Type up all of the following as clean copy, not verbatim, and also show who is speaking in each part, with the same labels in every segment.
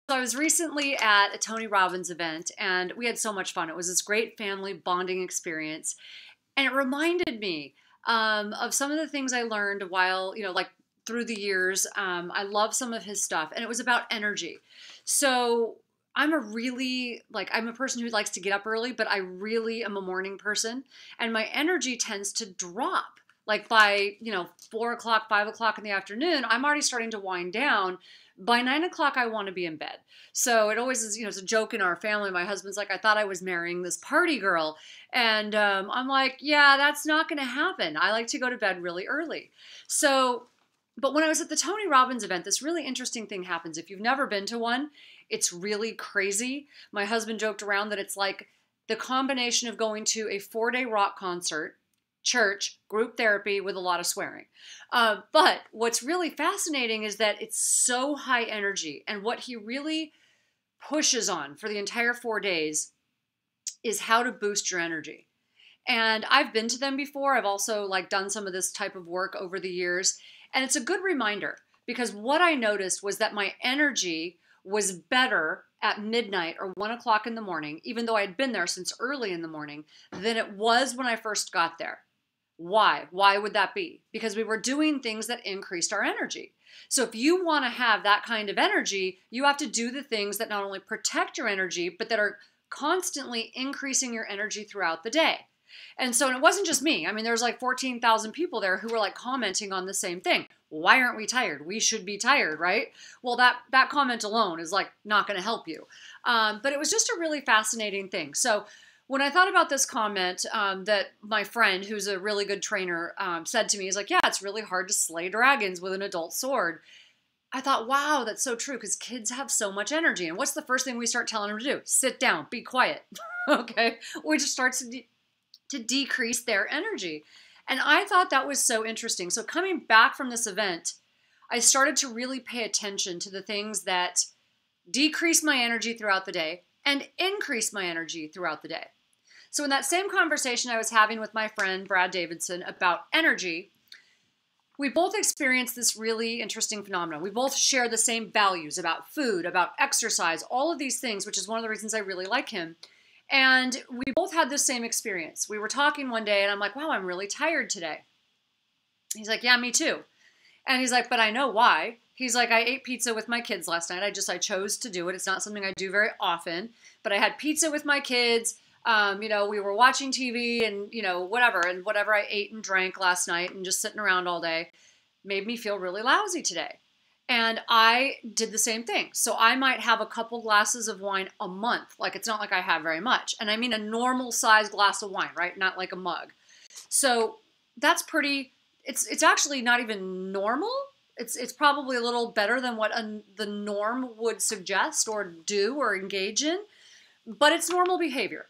Speaker 1: I was recently at a Tony Robbins event and we had so much fun. It was this great family bonding experience. And it reminded me of some of the things I learned while, like through the years. I love some of his stuff and it was about energy. So I'm a person who likes to get up early, but I really am a morning person and my energy tends to drop. Like by, 4 o'clock, 5 o'clock in the afternoon, I'm already starting to wind down. By 9 o'clock, I want to be in bed. So it always is, it's a joke in our family. My husband's like, I thought I was marrying this party girl. And I'm like, yeah, that's not going to happen. I like to go to bed really early. So, but when I was at the Tony Robbins event, this really interesting thing happens. If you've never been to one, it's really crazy. My husband joked around that it's like the combination of going to a 4-day rock concert, church, group therapy with a lot of swearing. But what's really fascinating is that it's so high energy. And what he really pushes on for the entire 4 days is how to boost your energy. And I've been to them before. I've also done some of this type of work over the years. And it's a good reminder because what I noticed was that my energy was better at midnight or 1 o'clock in the morning, even though I'd been there since early in the morning, than it was when I first got there. Why? Why would that be? Because we were doing things that increased our energy. So if you want to have that kind of energy, you have to do the things that not only protect your energy, but that are constantly increasing your energy throughout the day. And so it wasn't just me. I mean, there's 14,000 people there who were commenting on the same thing. Why aren't we tired? We should be tired, right? Well, that comment alone is not going to help you. But it was just a really fascinating thing. So when I thought about this comment that my friend, who's a really good trainer, said to me, he's like, yeah, it's really hard to slay dragons with an adult sword. I thought, wow, that's so true because kids have so much energy. And what's the first thing we start telling them to do? Sit down, be quiet. Okay. Which starts to decrease their energy. And I thought that was so interesting. So coming back from this event, I started to really pay attention to the things that decrease my energy throughout the day and increase my energy throughout the day. So in that same conversation I was having with my friend Brad Davidson about energy, we both experienced this really interesting phenomenon. We both share the same values about food, about exercise, all of these things, which is one of the reasons I really like him. And we both had the same experience. We were talking one day and I'm like, wow, I'm really tired today. He's like, yeah, me too. And he's like, but I know why. He's like, I ate pizza with my kids last night. I chose to do it. It's not something I do very often, but I had pizza with my kids. We were watching TV and, whatever I ate and drank last night and just sitting around all day made me feel really lousy today. And I did the same thing. So I might have a couple glasses of wine a month. It's not like I have very much. And I mean a normal size glass of wine, right? Not like a mug. So that's it's actually not even normal. It's probably a little better than what the norm would suggest or do or engage in, but it's normal behavior.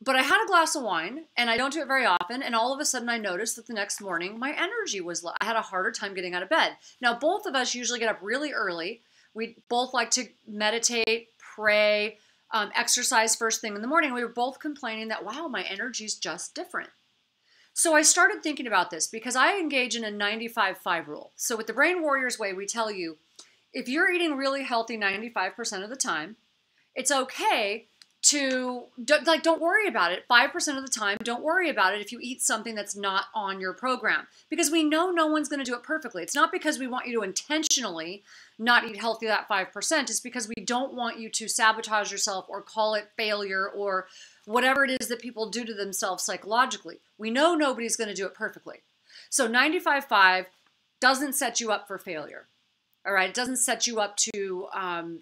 Speaker 1: But I had a glass of wine, and I don't do it very often, and all of a sudden I noticed that the next morning my energy was low. I had a harder time getting out of bed. Now, both of us usually get up really early. We both like to meditate, pray, exercise first thing in the morning. We were both complaining that, wow, my energy's just different. So I started thinking about this because I engage in a 95-5 rule. So with the Brain Warriors Way, we tell you, if you're eating really healthy 95% of the time, it's okay to, don't worry about it. 5% of the time, don't worry about it if you eat something that's not on your program. Because we know no one's going to do it perfectly. It's not because we want you to intentionally not eat healthy that 5%. It's because we don't want you to sabotage yourself or call it failure or whatever it is that people do to themselves psychologically. We know nobody's going to do it perfectly. So 95-5 doesn't set you up for failure. All right, it doesn't set you up to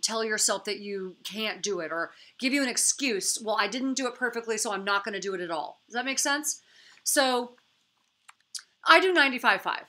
Speaker 1: tell yourself that you can't do it or give you an excuse. Well, I didn't do it perfectly, so I'm not going to do it at all. Does that make sense? So I do 95-5,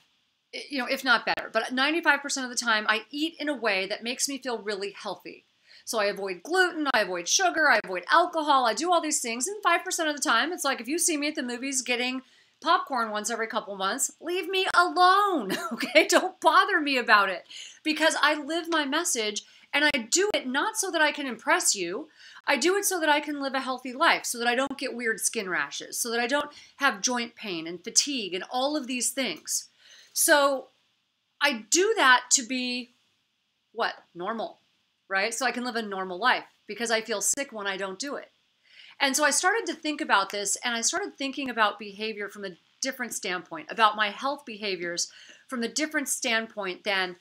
Speaker 1: if not better. But 95% of the time, I eat in a way that makes me feel really healthy. So I avoid gluten, I avoid sugar, I avoid alcohol, I do all these things. And 5% of the time, it's like if you see me at the movies getting popcorn once every couple months, leave me alone, okay? Don't bother me about it because I live my message and I do it not so that I can impress you. I do it so that I can live a healthy life, so that I don't get weird skin rashes, so that I don't have joint pain and fatigue and all of these things. So I do that to be what? Normal. right? So I can live a normal life because I feel sick when I don't do it. And so I started to think about this, and I started thinking about behavior from a different standpoint, about my health behaviors from a different standpoint than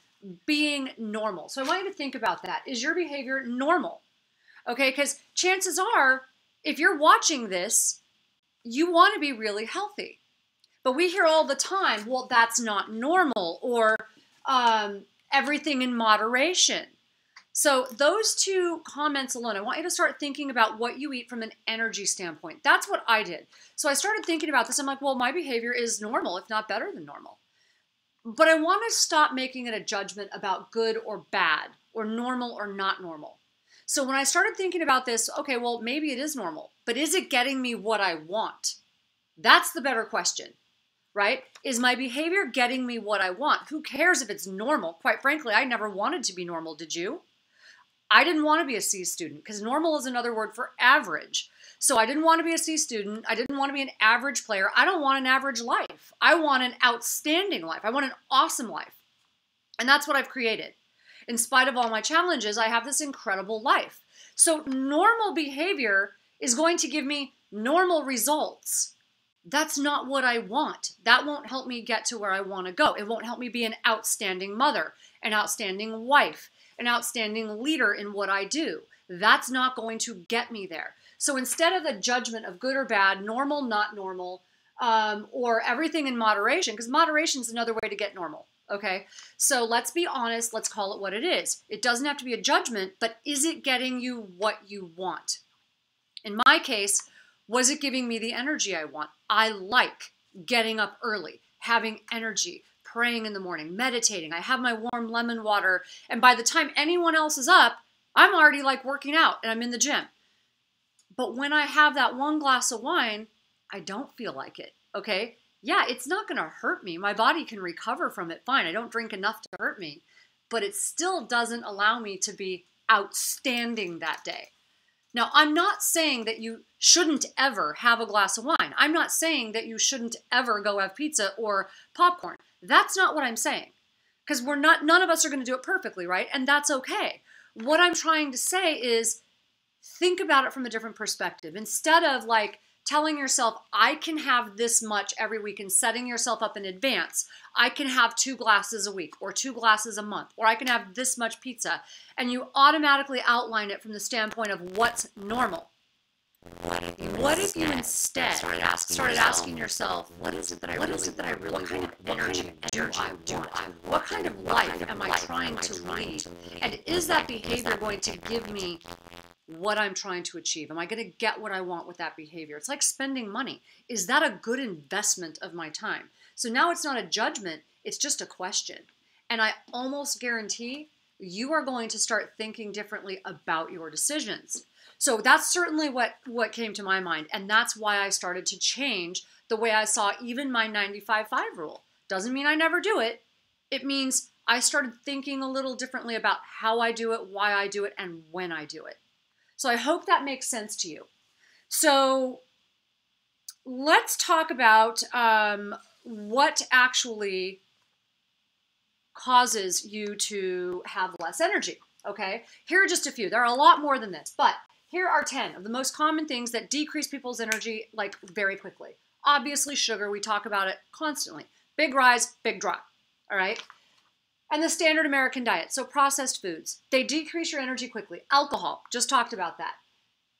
Speaker 1: being normal. So I want you to think about that. Is your behavior normal? Okay, because chances are, if you're watching this, you want to be really healthy. But we hear all the time, well, that's not normal, or everything in moderation. So those two comments alone, I want you to start thinking about what you eat from an energy standpoint. That's what I did. So I started thinking about this. I'm like, well, my behavior is normal, if not better than normal. But I want to stop making it a judgment about good or bad, or normal or not normal. So when I started thinking about this, okay, well, maybe it is normal, but is it getting me what I want? That's the better question, right? Is my behavior getting me what I want? Who cares if it's normal? Quite frankly, I never wanted to be normal, did you? I didn't want to be a C student because normal is another word for average. So I didn't want to be a C student. I didn't want to be an average player. I don't want an average life. I want an outstanding life. I want an awesome life. And that's what I've created. In spite of all my challenges, I have this incredible life. So normal behavior is going to give me normal results. That's not what I want. That won't help me get to where I want to go. It won't help me be an outstanding mother, an outstanding wife, an outstanding leader in what I do. That's not going to get me there. So instead of the judgment of good or bad, normal, not normal, or everything in moderation, because moderation is another way to get normal. Okay, so let's be honest. Let's call it what it is. It doesn't have to be a judgment, but is it getting you what you want? In my case, was it giving me the energy I want? I like getting up early, having energy, praying in the morning, meditating. I have my warm lemon water, and by the time anyone else is up, I'm already like working out and I'm in the gym. But when I have that one glass of wine, I don't feel like it, okay? Yeah, it's not going to hurt me. My body can recover from it fine. I don't drink enough to hurt me, but it still doesn't allow me to be outstanding that day. Now, I'm not saying that you shouldn't ever have a glass of wine. I'm not saying that you shouldn't ever go have pizza or popcorn. That's not what I'm saying. Because none of us are going to do it perfectly, right? And that's okay. What I'm trying to say is think about it from a different perspective. Instead of like telling yourself, I can have this much every week and setting yourself up in advance. I can have 2 glasses a week or 2 glasses a month, or I can have this much pizza. And you automatically outline it from the standpoint of what's normal. What if you instead started asking yourself, what is it that I really want? What kind of energy do I want? What kind of life am I trying to lead? And is that behavior going to give me what I'm trying to achieve? Am I going to get what I want with that behavior? It's like spending money. Is that a good investment of my time? So now it's not a judgment, it's just a question. And I almost guarantee you are going to start thinking differently about your decisions. So that's certainly what came to my mind. And that's why I started to change the way I saw even my 95-5 rule. Doesn't mean I never do it. It means I started thinking a little differently about how I do it, why I do it, and when I do it. So I hope that makes sense to you. So let's talk about what actually causes you to have less energy, okay? Here are just a few. There are a lot more than this, but here are 10 of the most common things that decrease people's energy like very quickly. Obviously, sugar, we talk about it constantly. Big rise, big drop, all right? And the standard American diet, so processed foods, they decrease your energy quickly. Alcohol, just talked about that.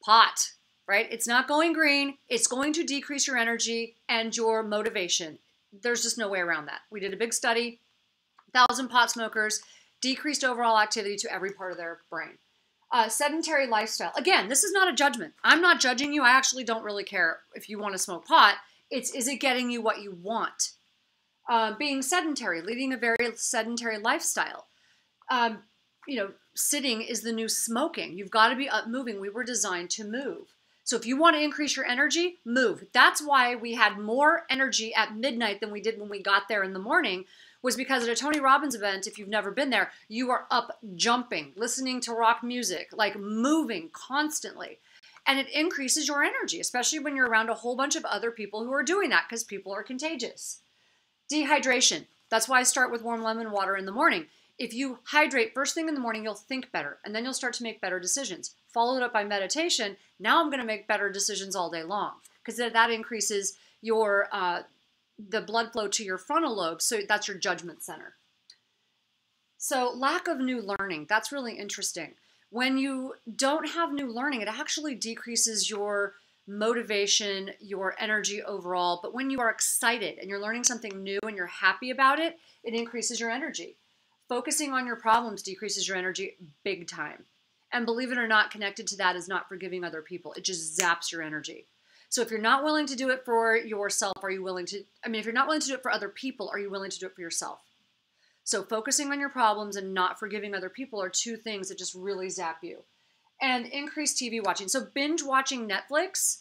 Speaker 1: Pot, right? It's not going green. It's going to decrease your energy and your motivation. There's just no way around that. We did a big study, 1,000 pot smokers, decreased overall activity to every part of their brain. Sedentary lifestyle. Again, this is not a judgment. I'm not judging you. I actually don't really care if you want to smoke pot. Is it getting you what you want? Being sedentary, leading a very sedentary lifestyle. Sitting is the new smoking. You've got to be up moving. We were designed to move. So if you want to increase your energy, move. That's why we had more energy at midnight than we did when we got there in the morning, was because at a Tony Robbins event, if you've never been there, you are up jumping, listening to rock music, like moving constantly. And it increases your energy, especially when you're around a whole bunch of other people who are doing that, because people are contagious. Dehydration. That's why I start with warm lemon water in the morning. If you hydrate first thing in the morning, you'll think better, and then you'll start to make better decisions. Followed up by meditation, now I'm going to make better decisions all day long, because that increases your the blood flow to your frontal lobe, so that's your judgment center. So lack of new learning, that's really interesting. When you don't have new learning, it actually decreases your motivation, your energy overall. But when you are excited and you're learning something new and you're happy about it, it increases your energy. Focusing on your problems decreases your energy big time. And believe it or not, connected to that is not forgiving other people. It just zaps your energy. So if you're not willing to do it for yourself, are you willing to, if you're not willing to do it for other people, are you willing to do it for yourself? So focusing on your problems and not forgiving other people are two things that just really zap you. And increased TV watching. So binge watching Netflix,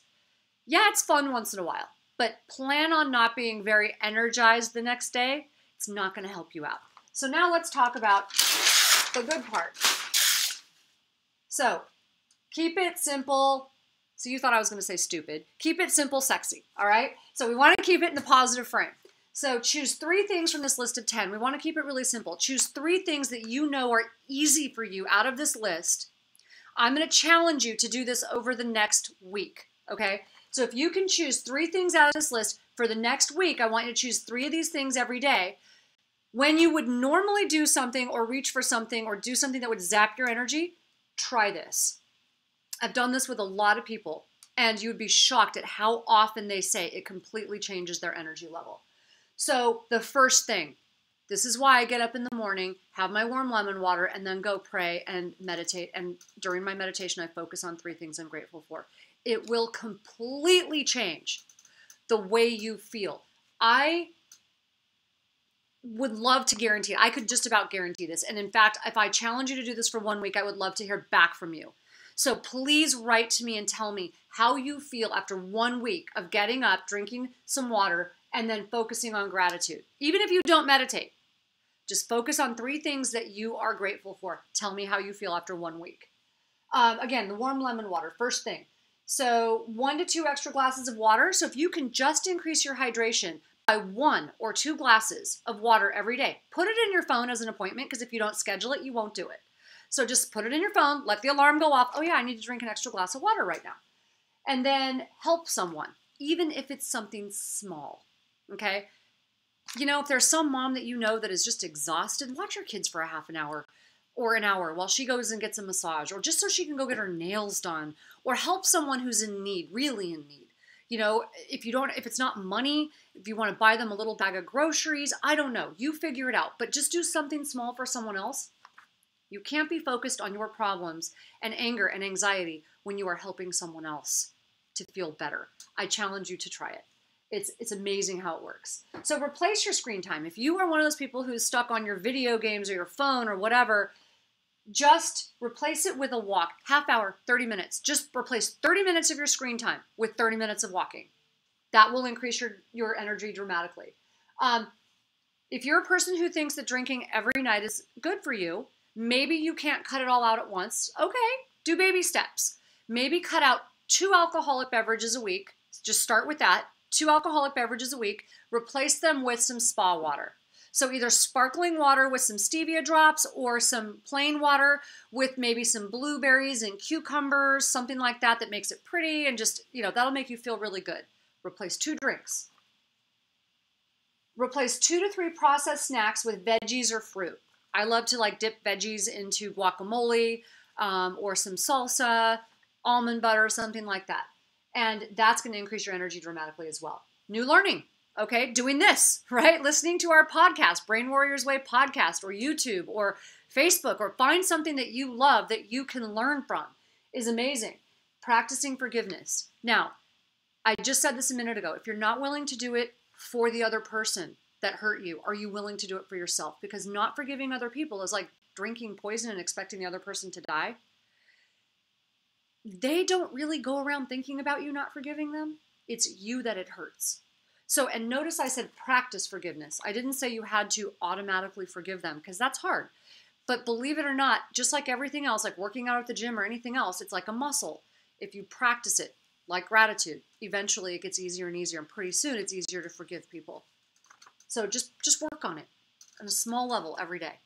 Speaker 1: yeah, it's fun once in a while, but plan on not being very energized the next day. It's not going to help you out. So now let's talk about the good part. So keep it simple. So you thought I was going to say stupid. Keep it simple, sexy. All right. So we want to keep it in the positive frame. So choose 3 things from this list of 10. We want to keep it really simple. Choose 3 things that you know are easy for you out of this list. I'm going to challenge you to do this over the next week. Okay. So if you can choose 3 things out of this list for the next week, I want you to choose 3 of these things every day. When you would normally do something or reach for something or do something that would zap your energy, try this. I've done this with a lot of people, and you would be shocked at how often they say it completely changes their energy level. So the first thing, this is why I get up in the morning, have my warm lemon water, and then go pray and meditate. And during my meditation, I focus on 3 things I'm grateful for. It will completely change the way you feel. I would love to guarantee it. I could just about guarantee this. And in fact, if I challenge you to do this for 1 week, I would love to hear back from you. So please write to me and tell me how you feel after 1 week of getting up, drinking some water, and then focusing on gratitude. Even if you don't meditate, just focus on 3 things that you are grateful for. Tell me how you feel after 1 week. Again, the warm lemon water, first thing. So 1 to 2 extra glasses of water. So if you can just increase your hydration by 1 or 2 glasses of water every day, put it in your phone as an appointment, because if you don't schedule it, you won't do it. So just put it in your phone, let the alarm go off. Oh yeah, I need to drink an extra glass of water right now. And then help someone, even if it's something small, okay? You know, if there's some mom that you know that is just exhausted, watch your kids for a half an hour or an hour while she goes and gets a massage, or just so she can go get her nails done, or help someone who's in need, really in need. You know, if it's not money, if you want to buy them a little bag of groceries, I don't know, you figure it out, but just do something small for someone else. You can't be focused on your problems and anger and anxiety when you are helping someone else to feel better. I challenge you to try it. It's amazing how it works. So replace your screen time. If you are one of those people who's stuck on your video games or your phone or whatever, just replace it with a walk. Half hour, 30 minutes. Just replace 30 minutes of your screen time with 30 minutes of walking. That will increase your energy dramatically. If you're a person who thinks that drinking every night is good for you, maybe you can't cut it all out at once. Okay, do baby steps. Maybe cut out 2 alcoholic beverages a week. Just start with that. 2 alcoholic beverages a week. Replace them with some spa water. So either sparkling water with some stevia drops, or some plain water with maybe some blueberries and cucumbers, something like that that makes it pretty, and just, you know, that'll make you feel really good. Replace 2 drinks. Replace 2 to 3 processed snacks with veggies or fruit. I love to dip veggies into guacamole or some salsa, almond butter, something like that. And that's going to increase your energy dramatically as well. New learning, okay? Doing this, right? Listening to our podcast, Brain Warriors Way podcast, or YouTube, or Facebook, or find something that you love that you can learn from is amazing. Practicing forgiveness. Now, I just said this a minute ago. If you're not willing to do it for the other person that hurt you, are you willing to do it for yourself? Because not forgiving other people is like drinking poison and expecting the other person to die. They don't really go around thinking about you not forgiving them. It's you that it hurts. So, and notice I said practice forgiveness. I didn't say you had to automatically forgive them, because that's hard. But believe it or not, just like everything else, like working out at the gym or anything else, it's like a muscle. If you practice it, like gratitude, eventually it gets easier and easier, and pretty soon it's easier to forgive people. So just work on it on a small level every day.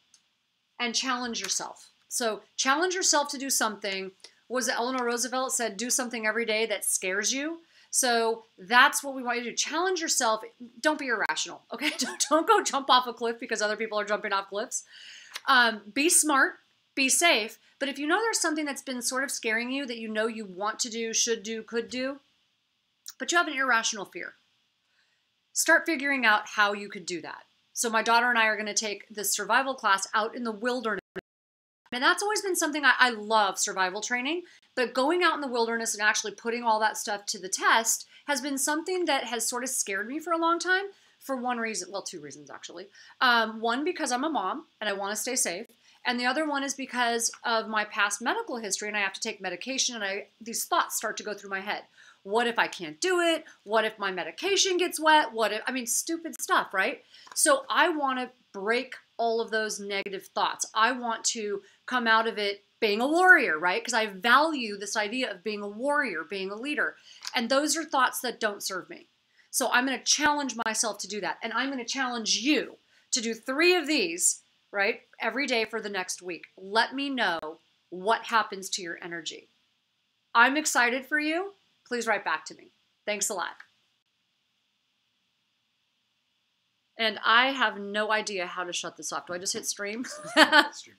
Speaker 1: and challenge yourself. So challenge yourself to do something. Was it Eleanor Roosevelt said, do something every day that scares you? So that's what we want you to do. Challenge yourself. Don't be irrational, okay? Don't go jump off a cliff because other people are jumping off cliffs. Be smart, be safe. But if you know there's something that's been sort of scaring you that you know you want to do, should do, could do, but you have an irrational fear, start figuring out how you could do that. So my daughter and I are going to take this survival class out in the wilderness. And that's always been something I love, survival training. But going out in the wilderness and actually putting all that stuff to the test has been something that has sort of scared me for a long time for one reason. Well, two reasons, actually. One, because I'm a mom and I want to stay safe. And the other one is because of my past medical history and I have to take medication and these thoughts start to go through my head. What if I can't do it? What if my medication gets wet? Stupid stuff, right? So I want to break all of those negative thoughts. I want to come out of it being a warrior, right? Because I value this idea of being a warrior, being a leader. And those are thoughts that don't serve me. So I'm going to challenge myself to do that. And I'm going to challenge you to do 3 of these, right? Every day for the next week. Let me know what happens to your energy. I'm excited for you. Please write back to me. Thanks a lot. And I have no idea how to shut this off. Do I just hit stream?
Speaker 2: Stream.